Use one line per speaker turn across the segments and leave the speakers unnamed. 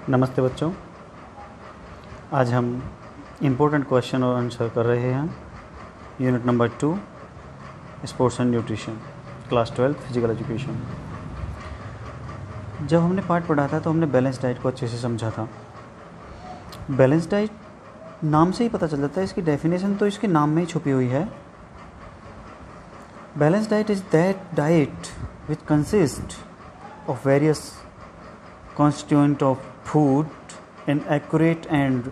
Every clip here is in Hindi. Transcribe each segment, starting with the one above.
नमस्ते बच्चों, आज हम इम्पोर्टेंट क्वेश्चन और आंसर कर रहे हैं। Unit number 2 sports and nutrition, class 12 physical education. जब हमने पार्ट पढ़ा था तो हमने बैलेंस डाइट को अच्छे से समझा था। बैलेंस डाइट नाम से ही पता चल जाता है, इसकी डेफिनेशन तो इसके नाम में ही छुपी हुई है। Balance diet is that diet which consist of various constituent of food in accurate and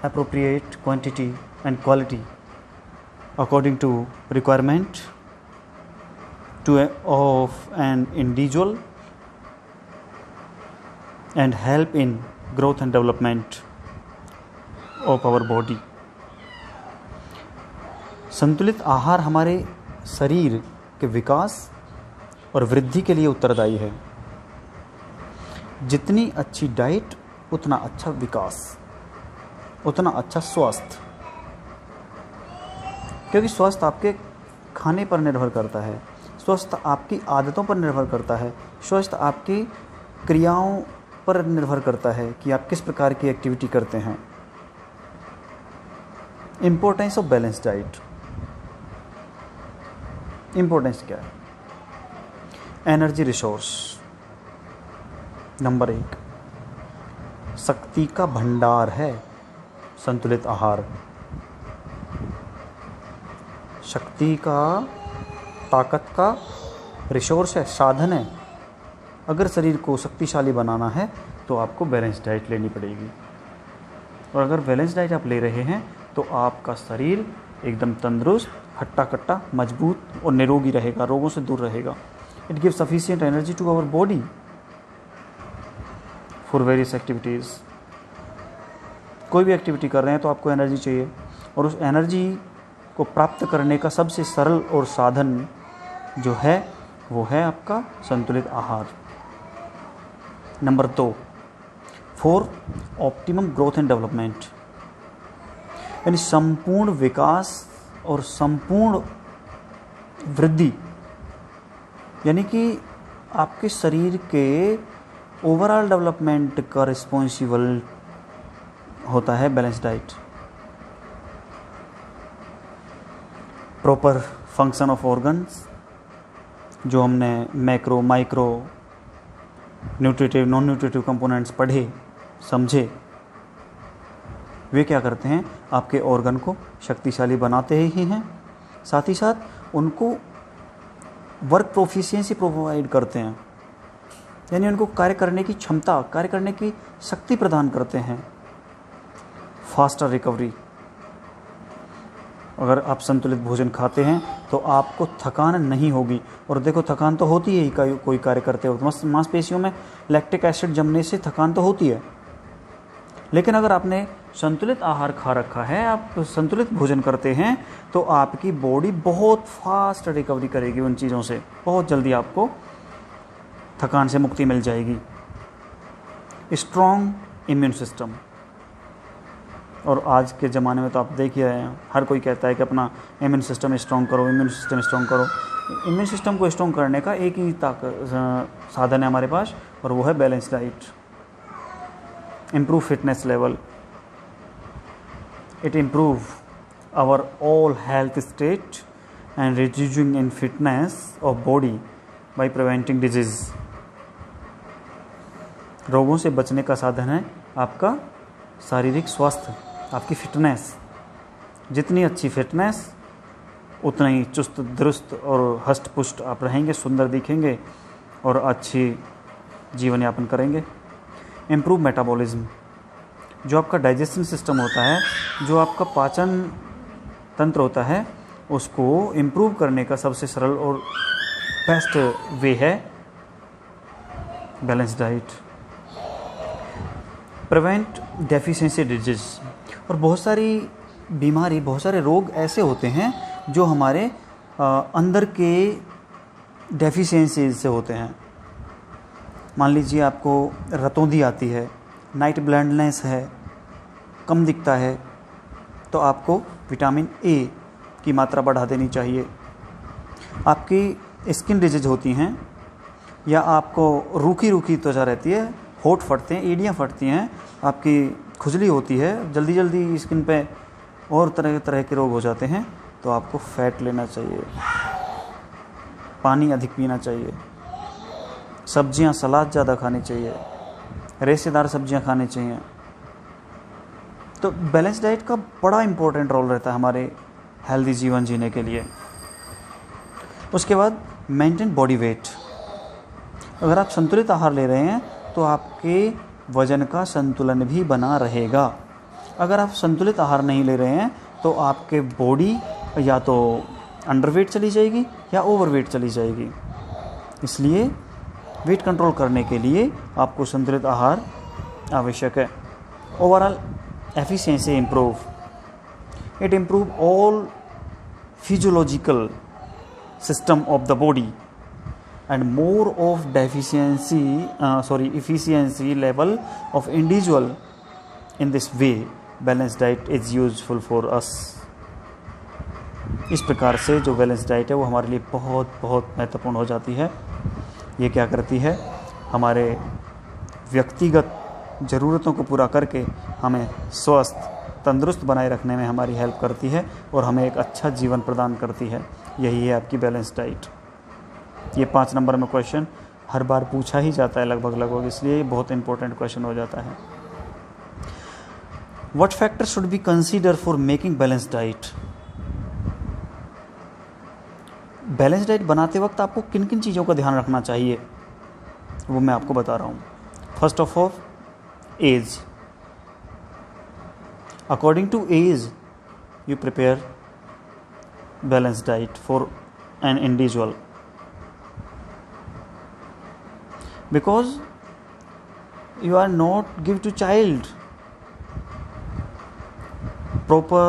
appropriate quantity and quality according to requirement of an individual and help in growth and development of our body। संतुलित आहार हमारे शरीर के विकास और वृद्धि के लिए उत्तरदायी है। जितनी अच्छी डाइट उतना अच्छा विकास, उतना अच्छा स्वास्थ्य, क्योंकि स्वास्थ्य आपके खाने पर निर्भर करता है, स्वास्थ्य आपकी आदतों पर निर्भर करता है, स्वास्थ्य आपकी क्रियाओं पर निर्भर करता है कि आप किस प्रकार की एक्टिविटी करते हैं। Importance of balance diet. Importance क्या है? Energy resource. नंबर 1, शक्ति का भंडार है संतुलित आहार। शक्ति का, ताकत का रिसोर्स है, साधन है। अगर शरीर को शक्तिशाली बनाना है तो आपको बैलेंस डाइट लेनी पड़ेगी। और अगर बैलेंस डाइट आप ले रहे हैं तो आपका शरीर एकदम तंदुरुस्त, हट्टा कट्टा, मजबूत और निरोगी रहेगा, रोगों से दूर रहेगा। It gives sufficient energy to our body for various activities. कोई भी एक्टिविटी कर रहे हैं तो आपको एनर्जी चाहिए, और उस एनर्जी को प्राप्त करने का सबसे सरल और साधन जो है वो है आपका संतुलित आहार। Number 2, for optimum growth and development, यानी संपूर्ण विकास और संपूर्ण वृद्धि, यानी कि आपके शरीर के ओवरऑल डेवलपमेंट का रिस्पॉन्सिबल होता है balance diet. Proper function of organs, जो हमने macro, micro, nutritive, non nutritive components पढ़े, समझे, वे क्या करते हैं? आपके ऑर्गन को शक्तिशाली बनाते ही हैं, साथ ही साथ उनको वर्क प्रोफिशिएंसी प्रोवाइड करते हैं, यानी उनको कार्य करने की क्षमता, कार्य करने की शक्ति प्रदान करते हैं। Faster recovery. अगर आप संतुलित भोजन खाते हैं तो आपको थकान नहीं होगी। और देखो, थकान तो होती है ही कोई कार्य करते हो, मांसपेशियों में लैक्टिक एसिड जमने से थकान तो होती है। लेकिन अगर आपने संतुलित आहार खा रखा है, आप संतुलित भोजन करते हैं, तो आपकी बॉडी बहुत फास्ट रिकवरी करेगी उन चीज़ों से, बहुत जल्दी आपको थकान से मुक्ति मिल जाएगी। Strong immune system. और आज के ज़माने में तो आप देख ही रहे हैं, हर कोई कहता है कि अपना इम्यून सिस्टम स्ट्रॉन्ग करो, इम्यून सिस्टम स्ट्रॉन्ग करो। इम्यून सिस्टम को स्ट्रॉन्ग करने का एक ही साधन है हमारे पास, और वो है balance diet. Improve fitness level. It improve our all health state and reducing in fitness of body by preventing disease. रोगों से बचने का साधन है आपका शारीरिक स्वास्थ्य, आपकी फिटनेस। जितनी अच्छी फिटनेस उतना ही चुस्त दुरुस्त और हष्ट पुष्ट आप रहेंगे, सुंदर दिखेंगे और अच्छी जीवन यापन करेंगे। Improve metabolism. जो आपका डाइजेशन सिस्टम होता है, जो आपका पाचन तंत्र होता है, उसको इम्प्रूव करने का सबसे सरल और बेस्ट वे है balance diet. Prevent deficiency disease. और बहुत सारी बीमारी, बहुत सारे रोग ऐसे होते हैं जो हमारे अंदर के डेफिशिएंसी से होते हैं। मान लीजिए आपको रतौंधी आती है, नाइट ब्लाइंडनेस है, कम दिखता है, तो आपको विटामिन ए की मात्रा बढ़ा देनी चाहिए। आपकी स्किन डिजीज होती हैं, या आपको रूखी रूखी त्वचा रहती है, होंठ फटते हैं, एड़ियाँ फटती हैं, आपकी खुजली होती है, जल्दी जल्दी स्किन पे और तरह तरह के रोग हो जाते हैं, तो आपको फैट लेना चाहिए, पानी अधिक पीना चाहिए, सब्जियां सलाद ज़्यादा खानी चाहिए, रेशेदार सब्जियां खानी चाहिए। तो बैलेंस डाइट का बड़ा इम्पोर्टेंट रोल रहता है हमारे हेल्दी जीवन जीने के लिए। उसके बाद मेंटेन बॉडी वेट। अगर आप संतुलित आहार ले रहे हैं तो आपके वजन का संतुलन भी बना रहेगा। अगर आप संतुलित आहार नहीं ले रहे हैं तो आपके बॉडी या तो अंडरवेट चली जाएगी या ओवरवेट चली जाएगी। इसलिए वेट कंट्रोल करने के लिए आपको संतुलित आहार आवश्यक है। Overall efficiency improve, it improve all physiological system of the body and more of efficiency level of individual. In this way balanced diet is useful for us. इस प्रकार से जो बैलेंस डाइट है वो हमारे लिए बहुत बहुत महत्वपूर्ण हो जाती है। ये क्या करती है, हमारे व्यक्तिगत ज़रूरतों को पूरा करके हमें स्वस्थ तंदुरुस्त बनाए रखने में हमारी हेल्प करती है और हमें एक अच्छा जीवन प्रदान करती है। यही है आपकी बैलेंस डाइट। ये 5 नंबर में क्वेश्चन हर बार पूछा ही जाता है लगभग, इसलिए बहुत इंपॉर्टेंट क्वेश्चन हो जाता है। What factor should be consider for making balance diet. Balance diet बनाते वक्त आपको किन किन चीज़ों का ध्यान रखना चाहिए वो मैं आपको बता रहा हूँ। First of all age. According to age, you prepare balanced diet for an individual, because you are not give to child proper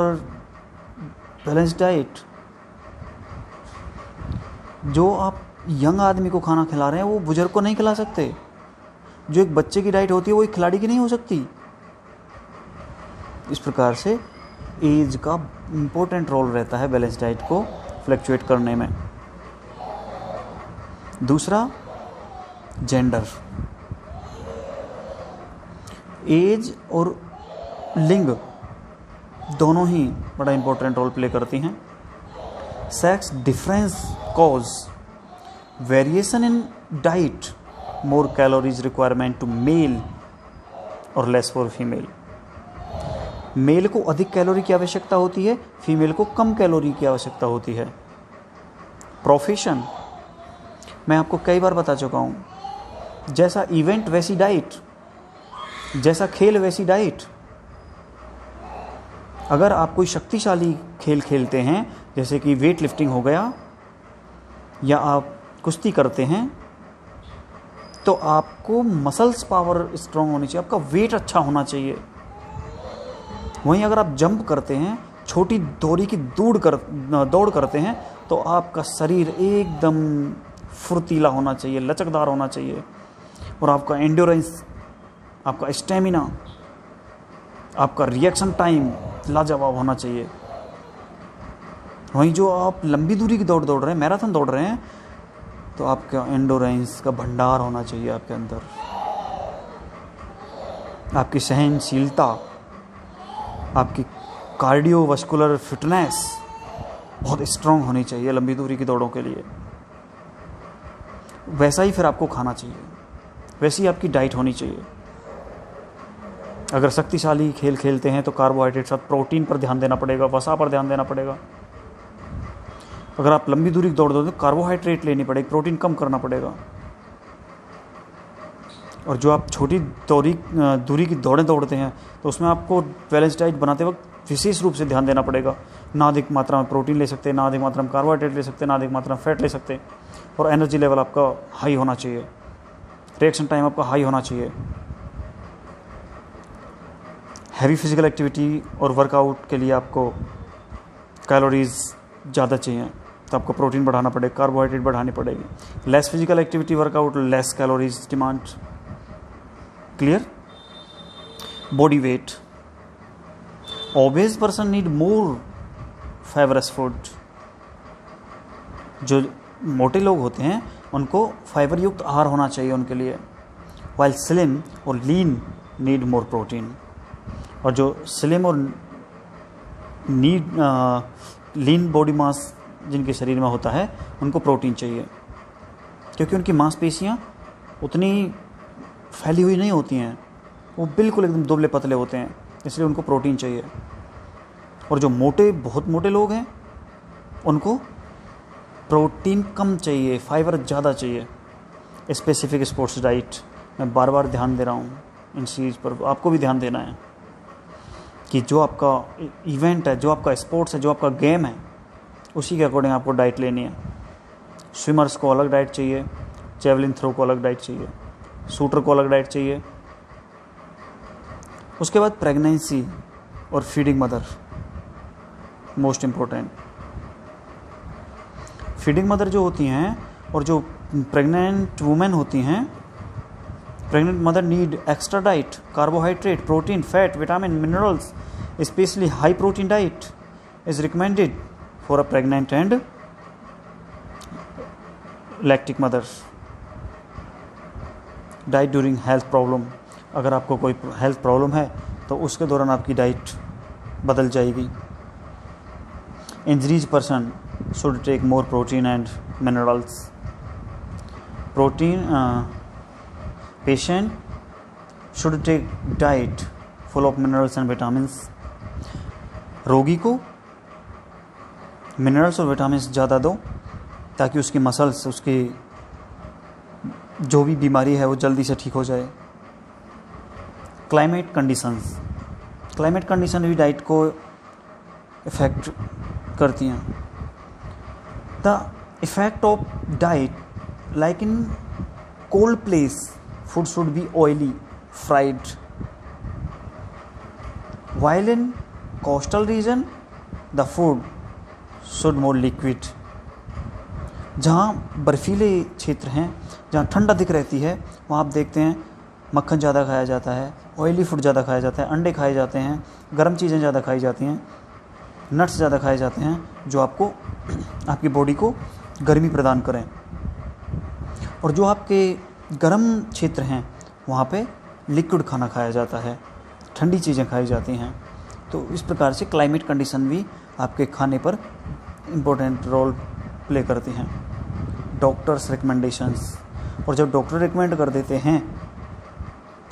balanced diet. जो आप यंग आदमी को खाना खिला रहे हैं वो बुजुर्ग को नहीं खिला सकते। जो एक बच्चे की डाइट होती है वो एक खिलाड़ी की नहीं हो सकती। इस प्रकार से एज का इम्पोर्टेंट रोल रहता है बैलेंस डाइट को फ्लक्चुएट करने में। दूसरा, जेंडर। एज और लिंग दोनों ही बड़ा इम्पोर्टेंट रोल प्ले करती हैं। Sex difference cause variation in diet, more calories requirement to male और लेस फॉर फीमेल। मेल को अधिक कैलोरी की आवश्यकता होती है, फीमेल को कम कैलोरी की आवश्यकता होती है। प्रोफेशन, मैं आपको कई बार बता चुका हूँ, जैसा इवेंट वैसी डाइट, जैसा खेल वैसी डाइट। अगर आप कोई शक्तिशाली खेल खेलते हैं जैसे कि वेट लिफ्टिंग हो गया या आप कुश्ती करते हैं तो आपको मसल्स पावर स्ट्रांग होनी चाहिए, आपका वेट अच्छा होना चाहिए। वहीं अगर आप जंप करते हैं, छोटी दूरी की दौड़ करते हैं तो आपका शरीर एकदम फुर्तीला होना चाहिए, लचकदार होना चाहिए और आपका एंड्योरेंस, आपका स्टेमिना, आपका रिएक्शन टाइम लाजवाब होना चाहिए। वहीं जो आप लंबी दूरी की दौड़ रहे हैं, मैराथन दौड़ रहे हैं, तो आपका एंड्योरेंस का भंडार होना चाहिए आपके अंदर। आपकी सहनशीलता, आपकी कार्डियोवास्कुलर फिटनेस बहुत स्ट्रांग होनी चाहिए लंबी दूरी की दौड़ों के लिए। वैसा ही फिर आपको खाना चाहिए, वैसी ही आपकी डाइट होनी चाहिए। अगर शक्तिशाली खेल खेलते हैं तो कार्बोहाइड्रेट साथ प्रोटीन पर ध्यान देना पड़ेगा, वसा पर ध्यान देना पड़ेगा। अगर आप लंबी दूरी की दौड़ दो तो कार्बोहाइड्रेट लेनी पड़ेगी, प्रोटीन कम करना पड़ेगा। और जो आप छोटी दूरी की दौड़ें दौड़ते हैं तो उसमें आपको बैलेंस डाइट बनाते वक्त विशेष रूप से ध्यान देना पड़ेगा। ना अधिक मात्रा में प्रोटीन ले सकते, ना अधिक मात्रा में कार्बोहाइड्रेट ले सकते, ना अधिक मात्रा में फैट ले सकते, और एनर्जी लेवल आपका हाई होना चाहिए, रिएक्शन टाइम आपका हाई होना चाहिए। हैवी फिजिकल एक्टिविटी और वर्कआउट के लिए आपको कैलोरीज ज़्यादा चाहिए, तो आपको प्रोटीन बढ़ाना पड़ेगा, कार्बोहाइड्रेट बढ़ानी पड़ेगी। Less physical activity workout, less calories demand. Clear? Body weight, obese person need more fibrous food. जो मोटे लोग होते हैं उनको फाइबर युक्त आहार होना चाहिए उनके लिए। वाइल स्लिम और लीन नीड मोर प्रोटीन। और जो स्लिम और लीन बॉडी मास जिनके शरीर में होता है उनको प्रोटीन चाहिए, क्योंकि उनकी मांसपेशियाँ उतनी फैली हुई नहीं होती हैं, वो बिल्कुल एकदम दुबले पतले होते हैं, इसलिए उनको प्रोटीन चाहिए। और जो बहुत मोटे लोग हैं उनको प्रोटीन कम चाहिए, फाइबर ज़्यादा चाहिए। स्पेसिफिक स्पोर्ट्स डाइट, मैं बार बार ध्यान दे रहा हूँ इन चीज़ पर, आपको भी ध्यान देना है कि जो आपका इवेंट है, जो आपका स्पोर्ट्स है, जो आपका गेम है, उसी के अकॉर्डिंग आपको डाइट लेनी है। स्विमर्स को अलग डाइट चाहिए, जेवलिन थ्रो को अलग डाइट चाहिए, शूटर को अलग डाइट चाहिए। उसके बाद प्रेगनेंसी और feeding mother, most important. Feeding mother जो होती हैं और जो प्रेग्नेंट वुमेन होती हैं, pregnant mother need extra diet, carbohydrate, protein, fat, vitamin, minerals. Specially high protein diet is recommended for a pregnant and lactic mothers. Diet during health problem, अगर आपको कोई हेल्थ प्रॉब्लम है तो उसके दौरान आपकी डाइट बदल जाएगी। Injuries person should take more protein and minerals. Patient should take diet full of minerals and vitamins. रोगी को मिनरल्स और विटामिन्स ज़्यादा दो ताकि उसकी मसल्स, उसकी जो भी बीमारी है वो जल्दी से ठीक हो जाए। क्लाइमेट कंडीशंस, क्लाइमेट कंडीशन भी डाइट को इफ़ेक्ट करती हैं। The effect of diet, like in cold place food should be oily, fried, while in coastal region the food should more liquid। जहाँ बर्फीले क्षेत्र हैं, जहाँ ठंड अधिक रहती है, वहाँ आप देखते हैं मक्खन ज़्यादा खाया जाता है, ऑयली फूड ज़्यादा खाया जाता है, अंडे खाए जाते हैं, गर्म चीज़ें ज़्यादा खाई जाती हैं, नट्स ज़्यादा खाए जाते हैं, जो आपको आपकी बॉडी को गर्मी प्रदान करें। और जो आपके गर्म क्षेत्र हैं वहाँ पे लिक्विड खाना खाया जाता है, ठंडी चीज़ें खाई जाती हैं। तो इस प्रकार से क्लाइमेट कंडीशन भी आपके खाने पर इम्पोर्टेंट रोल प्ले करती हैं। डॉक्टर्स रिकमेंडेशंस, और जब डॉक्टर रिकमेंड कर देते हैं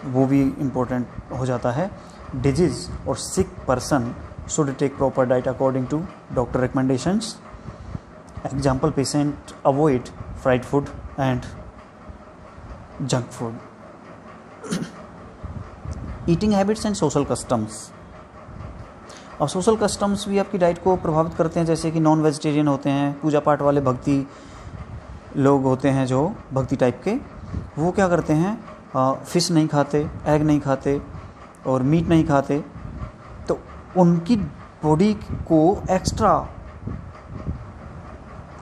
वो भी इम्पोर्टेंट हो जाता है। डिजीज़ और sick person should take proper diet according to doctor recommendations. Example, patient avoid fried food and junk food. Eating habits and social customs, और सोशल कस्टम्स भी आपकी डाइट को प्रभावित करते हैं। जैसे कि नॉन वेजिटेरियन होते हैं, पूजा पाठ वाले भक्ति लोग होते हैं, जो भक्ति टाइप के, वो क्या करते हैं, फ़िश नहीं खाते, एग नहीं खाते और मीट नहीं खाते। तो उनकी बॉडी को एक्स्ट्रा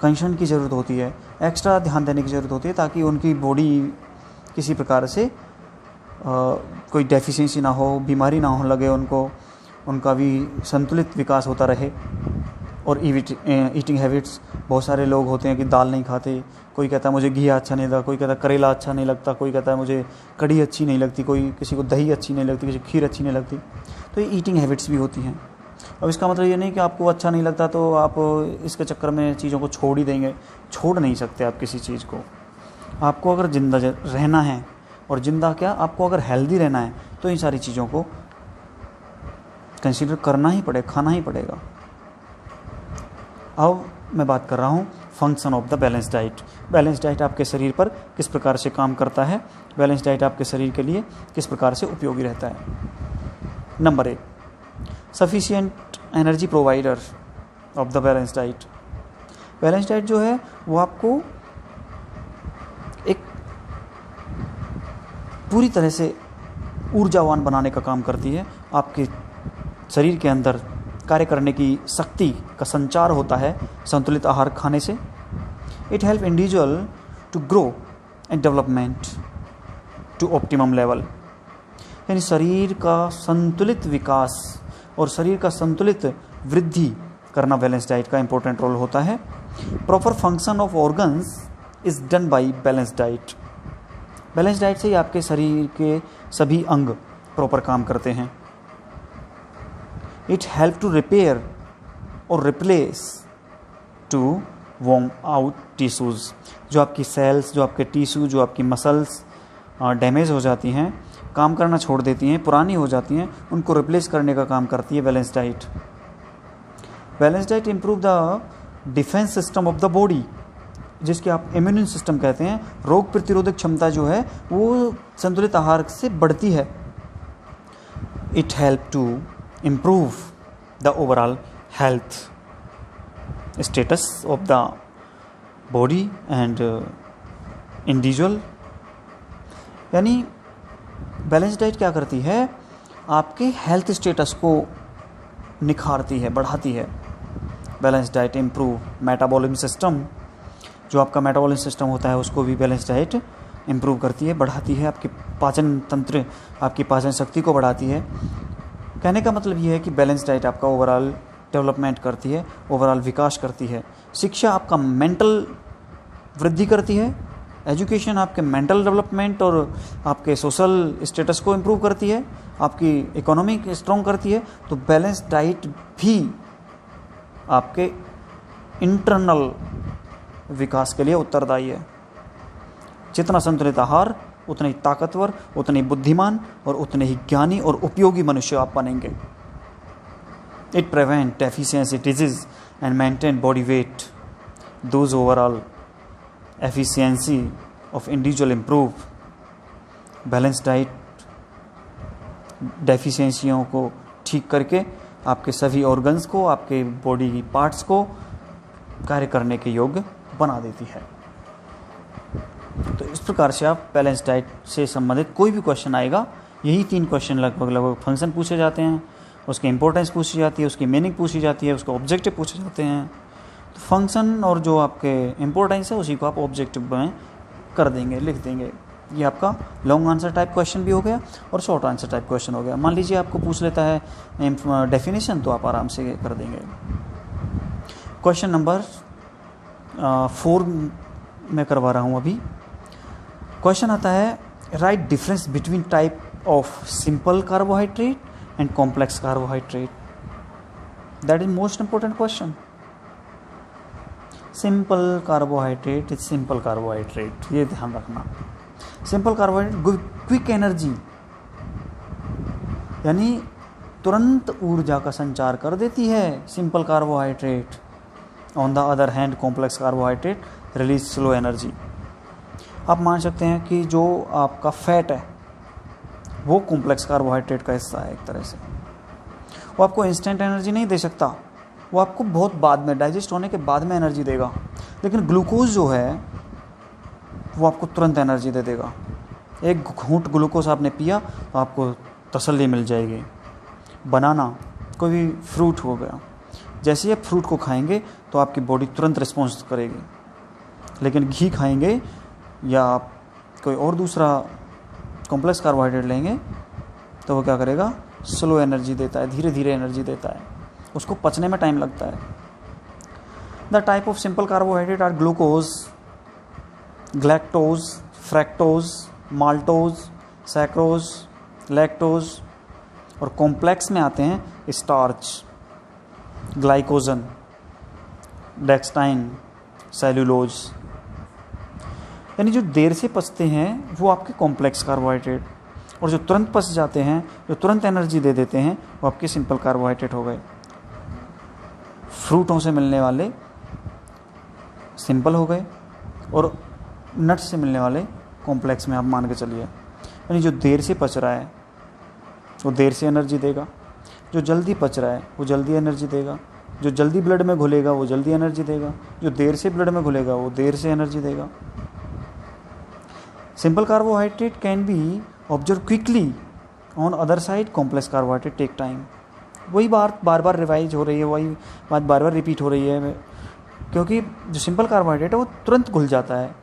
कंसर्न की ज़रूरत होती है, एक्स्ट्रा ध्यान देने की ज़रूरत होती है, ताकि उनकी बॉडी किसी प्रकार से कोई डेफिशिएंसी ना हो, बीमारी ना हो लगे उनको, उनका भी संतुलित विकास होता रहे। और ईटिंग हैबिट्स, बहुत सारे लोग होते हैं कि दाल नहीं खाते, कोई कहता है मुझे घी अच्छा नहीं लगता, कोई कहता है करेला अच्छा नहीं लगता, कोई कहता है मुझे कढ़ी अच्छी नहीं लगती, कोई किसी को दही अच्छी नहीं लगती, किसी को खीर अच्छी नहीं लगती। तो ये ईटिंग हैबिट्स भी होती हैं। अब इसका मतलब ये नहीं कि आपको अच्छा नहीं लगता तो आप इसके चक्कर में चीज़ों को छोड़ ही देंगे। छोड़ नहीं सकते आप किसी चीज़ को। आपको अगर जिंदा रहना है, और जिंदा क्या, आपको अगर हेल्दी रहना है, तो इन सारी चीज़ों को कंसीडर करना ही पड़ेगा, खाना ही पड़ेगा। अब मैं बात कर रहा हूँ function of the balance diet. Balance diet आपके शरीर पर किस प्रकार से काम करता है, बैलेंस डाइट आपके शरीर के लिए किस प्रकार से उपयोगी रहता है। Number 1, sufficient energy provider of the balance diet. Balance diet जो है वो आपको एक पूरी तरह से ऊर्जावान बनाने का काम करती है। आपके शरीर के अंदर कार्य करने की शक्ति का संचार होता है संतुलित आहार खाने से। It help individual to grow and development to optimum level. यानी शरीर का संतुलित विकास और शरीर का संतुलित वृद्धि करना बैलेंस डाइट का इंपॉर्टेंट रोल होता है। Proper function of organs is done by balance diet. Balance diet से ही आपके शरीर के सभी अंग प्रॉपर काम करते हैं। इट हेल्प टू रिपेयर और replace to worn out tissues. जो आपकी सेल्स, जो आपके टिश्यू, जो आपकी मसल्स डैमेज हो जाती हैं, काम करना छोड़ देती हैं, पुरानी हो जाती हैं, उनको रिप्लेस करने का काम करती है balance diet. Balance diet improve the defence system of the body, जिसके आप इम्यून सिस्टम कहते हैं। रोग प्रतिरोधक क्षमता जो है वो संतुलित आहार से बढ़ती है। It help to improve the overall health status of the body and individual. यानी बैलेंस डाइट क्या करती है, आपके हेल्थ स्टेटस को निखारती है, बढ़ाती है। Balance diet improve metabolism system, जो आपका मेटाबॉलिज्म सिस्टम होता है उसको भी बैलेंस डाइट इम्प्रूव करती है, बढ़ाती है। आपके पाचन तंत्र, आपकी पाचन शक्ति को बढ़ाती है। कहने का मतलब ये है कि बैलेंस डाइट आपका ओवरऑल डेवलपमेंट करती है, ओवरऑल विकास करती है। शिक्षा आपका मेंटल वृद्धि करती है। एजुकेशन आपके मेंटल डेवलपमेंट और आपके सोशल स्टेटस को इम्प्रूव करती है, आपकी इकोनॉमी स्ट्रॉन्ग करती है। तो बैलेंस डाइट भी आपके इंटरनल विकास के लिए उत्तरदायी है। जितना संतुलित आहार, उतने ही ताकतवर, उतने ही बुद्धिमान और उतने ही ज्ञानी और उपयोगी मनुष्य आप बनेंगे। It prevent deficiency disease and maintain body weight. Those overall efficiency of individual improve. Balance diet डेफिशिएंसियों को ठीक करके आपके सभी ऑर्गन्स को, आपके बॉडी पार्ट्स को कार्य करने के योग्य बना देती है। तो इस प्रकार से आप बैलेंस डाइट से संबंधित कोई भी क्वेश्चन आएगा, यही 3 क्वेश्चन लगभग फंक्शन पूछे जाते हैं, उसकी इंपॉर्टेंस पूछी जाती है, उसकी मीनिंग पूछी जाती है, उसके ऑब्जेक्टिव पूछे जाते हैं। तो फंक्शन और जो आपके इंपॉर्टेंस है उसी को आप ऑब्जेक्टिव में कर देंगे, लिख देंगे। ये आपका लॉन्ग आंसर टाइप क्वेश्चन भी हो गया और शॉर्ट आंसर टाइप क्वेश्चन हो गया। मान लीजिए आपको पूछ लेता है डेफिनेशन, तो आप आराम से कर देंगे। क्वेश्चन नंबर 4 मैं करवा रहा हूँ अभी। क्वेश्चन आता है, right difference between type of simple carbohydrate and complex carbohydrate. That is most important question. Simple carbohydrate is simple carbohydrate, ये ध्यान रखना। सिंपल कार्बोहाइड्रेट क्विक एनर्जी, यानी तुरंत ऊर्जा का संचार कर देती है simple carbohydrate. On the other hand complex carbohydrate release slow energy. आप मान सकते हैं कि जो आपका फैट है वो कॉम्प्लेक्स कार्बोहाइड्रेट का हिस्सा है एक तरह से। वो आपको इंस्टेंट एनर्जी नहीं दे सकता, वो आपको बहुत बाद में, डाइजेस्ट होने के बाद में एनर्जी देगा। लेकिन ग्लूकोज जो है वो आपको तुरंत एनर्जी दे देगा। एक घूंट ग्लूकोज आपने पिया तो आपको तसल्ली मिल जाएगी। बनाना, कोई भी फ्रूट हो गया, जैसे ही आप फ्रूट को खाएंगे तो आपकी बॉडी तुरंत रिस्पॉन्स करेगी। लेकिन घी खाएंगे या आप कोई और दूसरा कॉम्प्लेक्स कार्बोहाइड्रेट लेंगे तो वो क्या करेगा, स्लो एनर्जी देता है, धीरे धीरे एनर्जी देता है, उसको पचने में टाइम लगता है। The type of simple carbohydrate are glucose, galactose, fructose, maltose, sucrose, lactose. और कॉम्प्लेक्स में आते हैं स्टार्च, ग्लाइकोजन, डेक्सटाइन, सेल्यूलोज। यानी जो देर से पचते हैं वो आपके कॉम्प्लेक्स कार्बोहाइड्रेट, और जो तुरंत पच जाते हैं, जो तुरंत एनर्जी दे देते हैं, वो आपके सिंपल कार्बोहाइड्रेट हो गए। फ्रूटों से मिलने वाले सिंपल हो गए और नट्स से मिलने वाले कॉम्प्लेक्स में आप मान के चलिए। यानी जो देर से पच रहा है वो देर से एनर्जी देगा, जो जल्दी पच रहा है वो जल्दी एनर्जी देगा, जो जल्दी ब्लड में घुलेगा वो जल्दी एनर्जी देगा, जो देर से ब्लड में घुलेगा वो देर से एनर्जी देगा। Simple carbohydrate can be observe quickly, on other side complex carbohydrate take time. वही बात बार बार रिवाइज हो रही है, वही बात बार बार रिपीट हो रही है, क्योंकि जो सिंपल कार्बोहाइड्रेट है वो तुरंत घुल जाता है।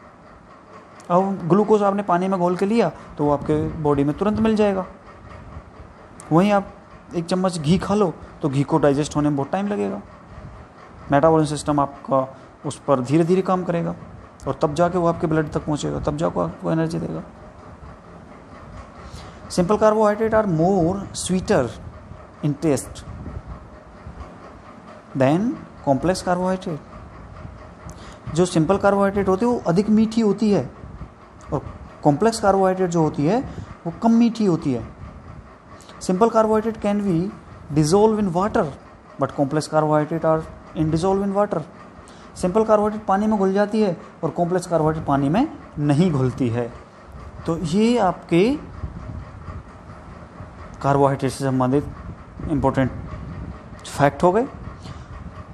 अब ग्लूकोज आपने पानी में घोल के लिया तो वो आपके बॉडी में तुरंत मिल जाएगा। वहीं आप 1 चम्मच घी खा लो तो घी को डाइजेस्ट होने में बहुत टाइम लगेगा। मेटाबॉलिज्म सिस्टम आपका उस पर धीरे धीरे काम करेगा और तब जाके वो आपके ब्लड तक पहुंचेगा, तब जाके आपको एनर्जी देगा। Simple carbohydrate are more sweeter in taste than complex carbohydrate. जो सिंपल कार्बोहाइड्रेट होती है वो अधिक मीठी होती है और कॉम्प्लेक्स कार्बोहाइड्रेट जो होती है वो कम मीठी होती है। Simple carbohydrate can be dissolve in water but complex carbohydrate are in dissolve in water. Simple carbohydrate पानी में घुल जाती है और कॉम्प्लेक्स कार्बोहाइड्रेट पानी में नहीं घुलती है। तो ये आपके कार्बोहाइड्रेट से संबंधित इंपॉर्टेंट फैक्ट हो गए।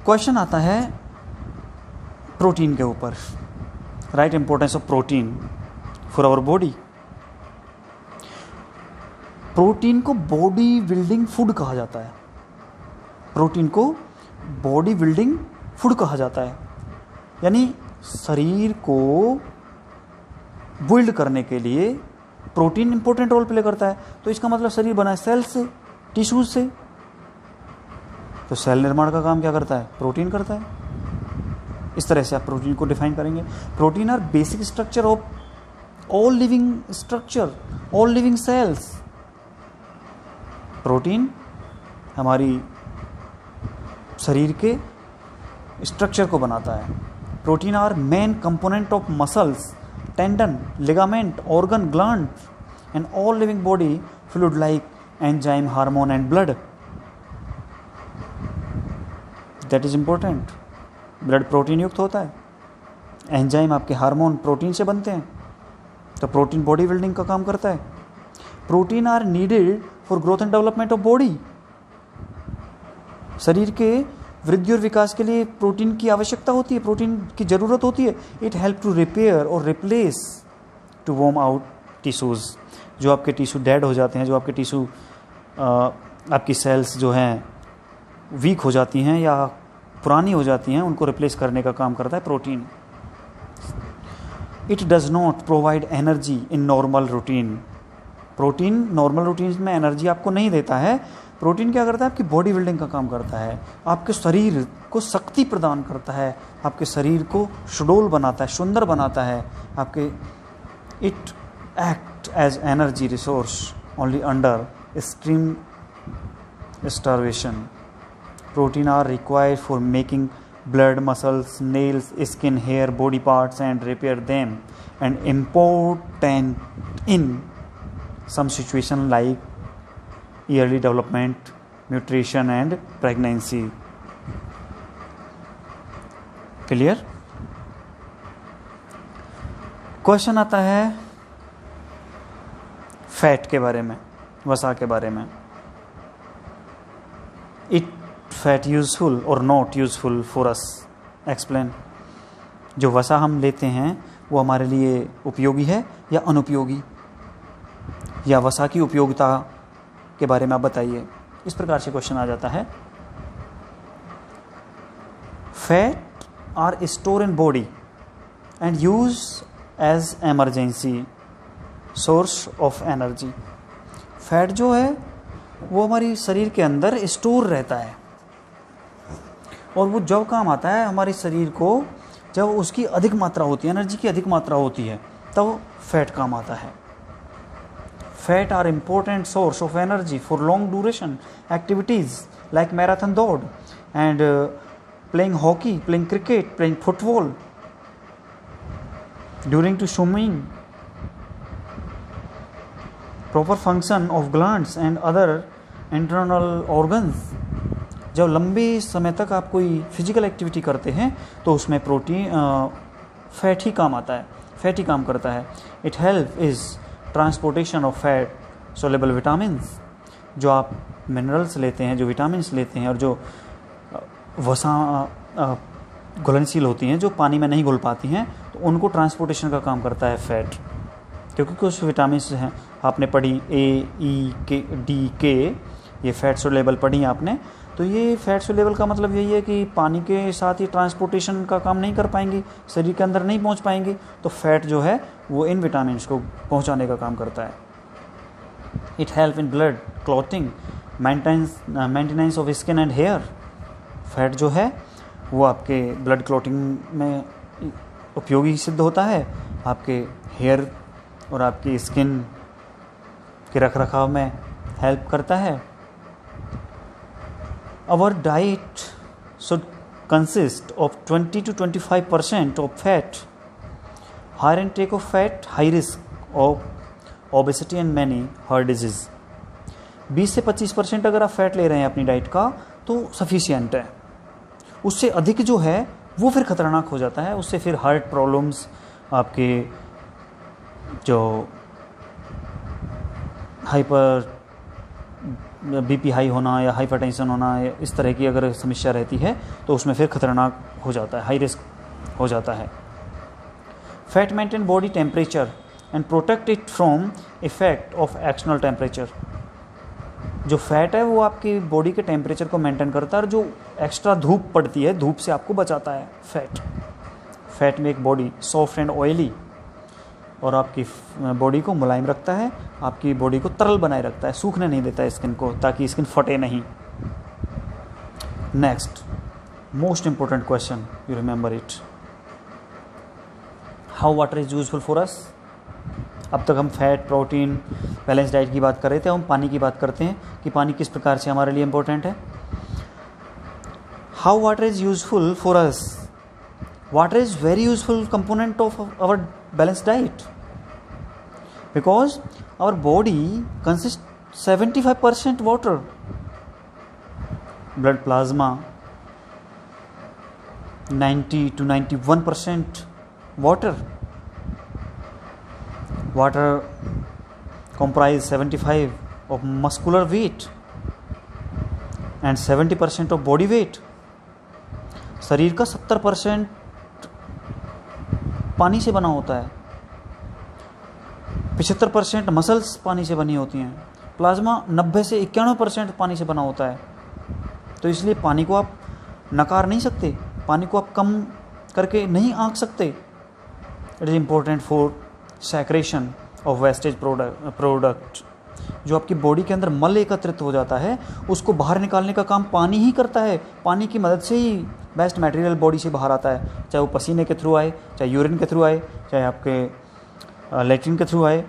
क्वेश्चन आता है प्रोटीन के ऊपर, right importance of protein for our body. Protein को बॉडी बिल्डिंग फूड कहा जाता है। प्रोटीन को बॉडी बिल्डिंग फूड कहा जाता है, यानी शरीर को बिल्ड करने के लिए प्रोटीन इंपॉर्टेंट रोल प्ले करता है। तो इसका मतलब शरीर बना है सेल से, टिश्यूज से। तो सेल निर्माण का काम क्या करता है? प्रोटीन करता है। इस तरह से आप प्रोटीन को डिफाइन करेंगे। Protein are basic structure of all living structure, all living cells. Protein हमारी शरीर के स्ट्रक्चर को बनाता है। Protein are main component of muscles, tendon, ligament, organ, gland and all living body fluid like enzyme, hormone and blood. That is important. Blood protein युक्त होता है। एंजाइम आपके हार्मोन प्रोटीन से बनते हैं। तो प्रोटीन बॉडी बिल्डिंग का काम करता है। Protein are needed for growth and development of body. शरीर के वृद्धि और विकास के लिए प्रोटीन की आवश्यकता होती है, प्रोटीन की ज़रूरत होती है। इट हेल्प टू रिपेयर और replace, to worn out tissues. जो आपके टिश्यू डेड हो जाते हैं, जो आपके टिश्यू आपकी सेल्स जो हैं वीक हो जाती हैं या पुरानी हो जाती हैं, उनको रिप्लेस करने का काम करता है protein. It does not provide energy in normal routine. Protein normal routine में एनर्जी आपको नहीं देता है। प्रोटीन क्या करता है? आपकी बॉडी बिल्डिंग का काम करता है, आपके शरीर को शक्ति प्रदान करता है, आपके शरीर को सुडौल बनाता है, सुंदर बनाता है आपके। It act as energy resource only under extreme starvation. Protein are required for making blood, muscles, nails, skin, hair, body parts and repair them, and important in some situation like early development, nutrition and pregnancy. Clear? Question आता है फैट के बारे में, वसा के बारे में। इट फैट यूजफुल और not useful for us, explain. जो वसा हम लेते हैं वो हमारे लिए उपयोगी है या अनुपयोगी, या वसा की उपयोगिता के बारे में आप बताइए। इस प्रकार से क्वेश्चन आ जाता है। Fat are store in body and use as emergency source of energy. Fat जो है वो हमारी शरीर के अंदर स्टोर रहता है और वो जब काम आता है हमारे शरीर को, जब उसकी अधिक मात्रा होती है, एनर्जी की अधिक मात्रा होती है, तब फैट काम आता है। Fat are important source of energy for long duration activities like marathon दौड़ and playing hockey, playing cricket, playing football, during to swimming, proper function of glands and other internal organs. जब लंबे समय तक आप कोई फिजिकल एक्टिविटी करते हैं तो उसमें प्रोटीन फैट ही काम आता है, फैट ही काम करता है। It help is transportation of fat soluble vitamins. जो आप मिनरल्स लेते हैं, जो विटामिन्स लेते हैं और जो वसा घुलनशील होती हैं, जो पानी में नहीं घुल पाती हैं, तो उनको ट्रांसपोर्टेशन का काम करता है फैट। क्योंकि कुछ विटामिन्स हैं, आपने पढ़ी ए, ई, के, डी, के, ये फैट सोलेबल पढ़ी आपने। तो ये फैट सोलेबल का मतलब यही है कि पानी के साथ ही ट्रांसपोर्टेशन का काम नहीं कर पाएंगी, शरीर के अंदर नहीं पहुंच पाएंगी, तो फैट जो है वो इन विटामिन्स को पहुंचाने का काम करता है। It help in blood clotting, maintenance of skin and hair. Fat जो है वो आपके ब्लड क्लॉटिंग में उपयोगी सिद्ध होता है, आपके हेयर और आपकी स्किन के रख रखाव में हेल्प करता है। Our diet should consist of 20 to 25% of fat. Higher intake of fat, high risk of obesity and many heart disease. 20 से 25% अगर आप फैट ले रहे हैं अपनी डाइट का तो सफिशिएंट है। उससे अधिक जो है वो फिर खतरनाक हो जाता है। उससे फिर हार्ट प्रॉब्लम्स, आपके जो हाइपर बीपी हाई होना या हाइपरटेंशन होना या इस तरह की अगर समस्या रहती है तो उसमें फिर खतरनाक हो जाता है, हाई रिस्क हो जाता है। Fat maintain body temperature and protect it from effect of external temperature. जो फैट है वो आपकी बॉडी के टेम्परेचर को मेंटेन करता है और जो एक्स्ट्रा धूप पड़ती है धूप से आपको बचाता है। फैट में एक बॉडी सॉफ्ट एंड ऑयली और आपकी बॉडी को मुलायम रखता है, आपकी बॉडी को तरल बनाए रखता है, सूखने नहीं देता है स्किन को, ताकि स्किन फटे नहीं। Next most important question, you remember it, how water is useful for us. अब तक हम फैट, प्रोटीन, बैलेंस डाइट की बात कर रहे थे, हम पानी की बात करते हैं कि पानी किस प्रकार से हमारे लिए इंपॉर्टेंट है। How water is useful for us. Water is very useful component of our balanced diet because our body consists 75% water. Blood plasma 90 to 91% water. Water comprise 75 of muscular weight and 70% of body weight. शरीर का 70% पानी से बना होता है, 75% मसल्स पानी से बनी होती हैं, प्लाज्मा 90 से 91% पानी से बना होता है। तो इसलिए पानी को आप नकार नहीं सकते, पानी को आप कम करके नहीं आंक सकते। It is important for secretion of wastage product. जो आपकी बॉडी के अंदर मल एकत्रित हो जाता है उसको बाहर निकालने का काम पानी ही करता है। पानी की मदद से ही वेस्ट मटेरियल बॉडी से बाहर आता है, चाहे वो पसीने के थ्रू आए, चाहे यूरिन के थ्रू आए, चाहे आपके लेट्रिन के थ्रू आए।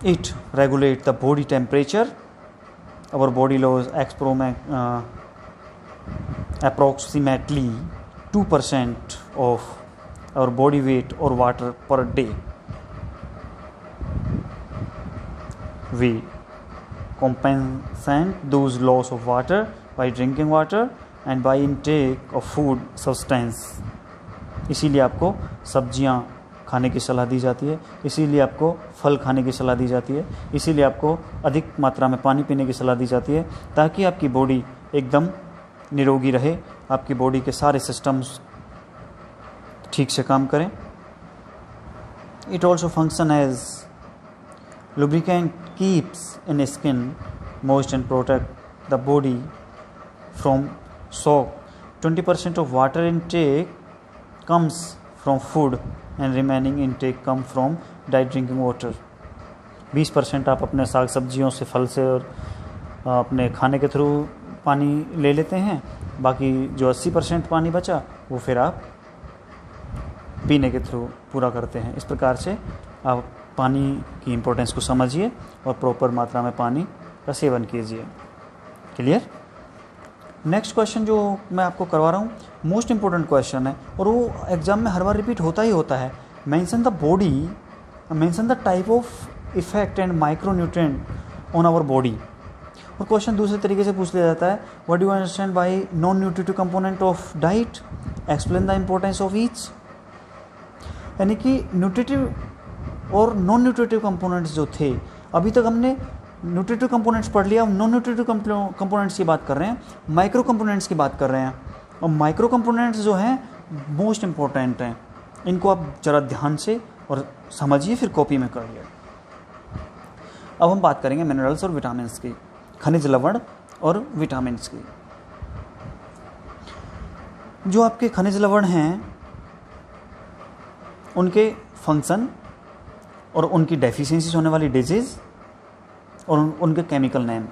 It regulate the body temperature. Our body loses approximately 2% of our body weight or water per day. We compensate those loss of water by drinking water and by intake of food substance. इसीलिए आपको सब्जियां खाने की सलाह दी जाती है, इसीलिए आपको फल खाने की सलाह दी जाती है, इसीलिए आपको अधिक मात्रा में पानी पीने की सलाह दी जाती है, ताकि आपकी बॉडी एकदम निरोगी रहे, आपकी बॉडी के सारे सिस्टम्स ठीक से काम करें। It also function as lubricant, keeps in skin moist and protect the body from soak. 20% of water intake comes from food and remaining intake come from diet drinking water. 20% आप अपने साग सब्जियों से, फल से और अपने खाने के थ्रू पानी ले लेते हैं, बाकी जो 80% पानी बचा वो फिर आप पीने के थ्रू पूरा करते हैं। इस प्रकार से आप पानी की इम्पोर्टेंस को समझिए और प्रॉपर मात्रा में पानी का सेवन कीजिए। क्लियर। नेक्स्ट क्वेश्चन जो मैं आपको करवा रहा हूँ मोस्ट इम्पोर्टेंट क्वेश्चन है और वो एग्जाम में हर बार रिपीट होता ही होता है। Mention the type of effect and micronutrient on our body. और क्वेश्चन दूसरे तरीके से पूछ लिया जाता है, what do you understand by non nutritive component of diet, explain the importance of each. यानी कि न्यूट्रिटिव और नॉन न्यूट्रिटिव कंपोनेंट्स जो थे, अभी तक हमने न्यूट्रिटिव कंपोनेंट्स पढ़ लिया, नॉन न्यूट्रिटिव कंपोनेंट्स की बात कर रहे हैं, माइक्रो कंपोनेंट्स की बात कर रहे हैं। और माइक्रो कंपोनेंट्स जो हैं मोस्ट इम्पोर्टेंट हैं, इनको आप ज़रा ध्यान से और समझिए, फिर कॉपी में करिए। अब हम बात करेंगे मिनरल्स और विटामिन्स की, खनिज लवण और विटामिन्स की। जो आपके खनिज लवण हैं उनके फंक्शन और उनकी डेफिशिएंसी होने वाली डिजीज़ और उनके केमिकल नेम।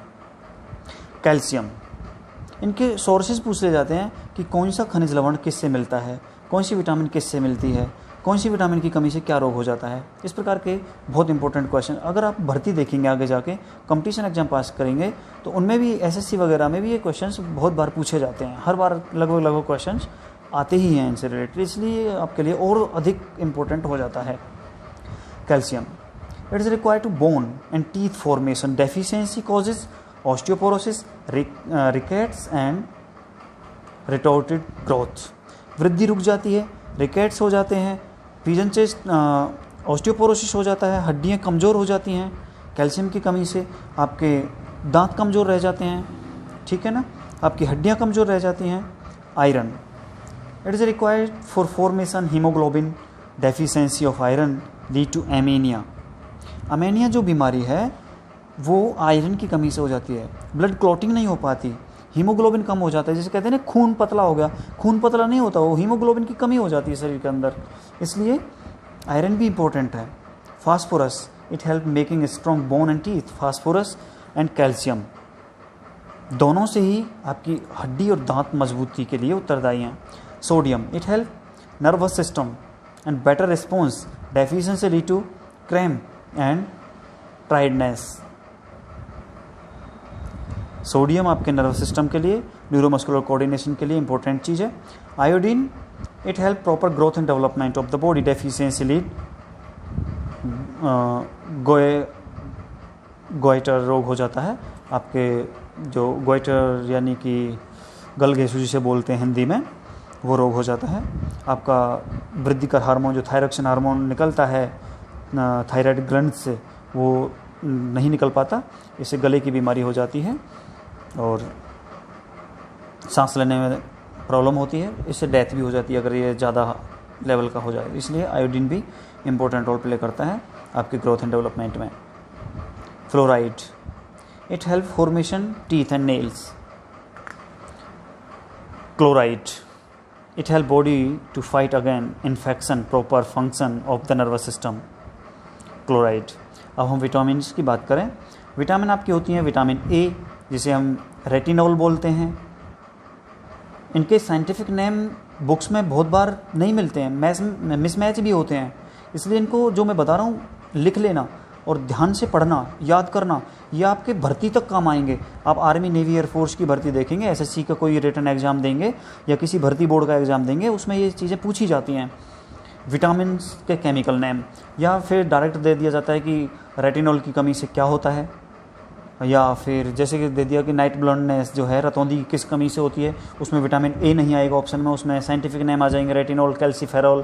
कैल्शियम, इनके सोर्सेज पूछ ले जाते हैं कि कौन सा खनिज लवण किससे मिलता है, कौन सी विटामिन किससे मिलती है, कौन सी विटामिन की कमी से क्या रोग हो जाता है। इस प्रकार के बहुत इंपॉर्टेंट क्वेश्चन अगर आप भर्ती देखेंगे आगे जाके कंपटीशन एग्जाम पास करेंगे तो उनमें भी एसएससी वगैरह में भी ये क्वेश्चंस बहुत बार पूछे जाते हैं, हर बार लगभग क्वेश्चंस आते ही हैं इनसे रिलेटेड, इसलिए आपके लिए और अधिक इम्पोर्टेंट हो जाता है। Calcium, it is required to bone and teeth formation, deficiency causes osteoporosis, rickets and retarded growth. वृद्धि रुक जाती है, रिकेट्स हो जाते हैं, पिजन चेस्ट, ऑस्टियोपोरोसिस हो जाता है, हड्डियाँ कमज़ोर हो जाती हैं कैल्शियम की कमी से, आपके दांत कमज़ोर रह जाते हैं, ठीक है ना, आपकी हड्डियाँ कमज़ोर रह जाती हैं। Iron, it is required for formation haemoglobin, deficiency of iron lead to anaemia. Anaemia जो बीमारी है वो आयरन की कमी से हो जाती है, ब्लड क्लॉटिंग नहीं हो पाती, हीमोग्लोबिन कम हो जाता है, जैसे कहते हैं ना खून पतला हो गया, खून पतला नहीं होता, वो हीमोग्लोबिन की कमी हो जाती है शरीर के अंदर, इसलिए आयरन भी इंपॉर्टेंट है। Phosphorus, it help making strong bone and teeth, phosphorus and calcium दोनों से ही आपकी हड्डी और दांत मजबूती के लिए उत्तरदायी हैं। Sodium, it help nervous system and better response, deficiency lead to cramp and tiredness. Sodium आपके नर्वस सिस्टम के लिए, न्यूरोमस्कुलर कोऑर्डिनेशन के लिए इंपॉर्टेंट चीज़ है। Iodine, it help proper growth and development of the body, deficiency lead goiter रोग हो जाता है, आपके जो गोइटर यानी कि गलघेंसू जिसे बोलते हैं हिंदी में, वो रोग हो जाता है। आपका वृद्धिकर हार्मोन जो थायरॉक्सिन हार्मोन निकलता है थायराइड ग्रंथ से, वो नहीं निकल पाता, इससे गले की बीमारी हो जाती है और सांस लेने में प्रॉब्लम होती है, इससे डेथ भी हो जाती है अगर ये ज़्यादा लेवल का हो जाए, इसलिए आयोडीन भी इम्पोर्टेंट रोल प्ले करता है आपके ग्रोथ एंड डेवलपमेंट में। Fluoride, it help formation teeth and nails. Chloride, it help body to fight again infection, proper function of the nervous system. Chloride. अब हम विटामिन की बात करें, विटामिन आपकी होती हैं विटामिन ए जिसे हम रेटिनॉल बोलते हैं, इनके साइंटिफिक नेम बुक्स में बहुत बार नहीं मिलते हैं, मिसमैच भी होते हैं, इसलिए इनको जो मैं बता रहा हूँ लिख लेना और ध्यान से पढ़ना, याद करना, ये आपके भर्ती तक काम आएंगे। आप आर्मी, नेवी, एयरफोर्स की भर्ती देखेंगे, एसएससी का कोई रिटन एग्ज़ाम देंगे या किसी भर्ती बोर्ड का एग्ज़ाम देंगे, उसमें ये चीज़ें पूछी जाती हैं, विटामिन के केमिकल नेम, या फिर डायरेक्ट दे दिया जाता है कि रेटिनॉल की कमी से क्या होता है, या फिर जैसे कि दे दिया कि नाइट ब्लाइंडनेस जो है रतौंधी किस कमी से होती है, उसमें विटामिन ए नहीं आएगा ऑप्शन में, उसमें साइंटिफिक नेम आ जाएंगे रेटिनॉल, कैल्सीफेरॉल,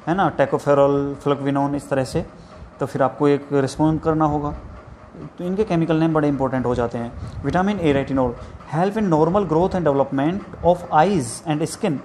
है ना, टेकोफेरॉल, फ्लुकविनोन, इस तरह से, तो फिर आपको एक रिस्पॉन्ड करना होगा। तो इनके केमिकल नेम बड़े इंपॉर्टेंट हो जाते हैं। Vitamin A retinol help in normal growth and development of eyes and skin,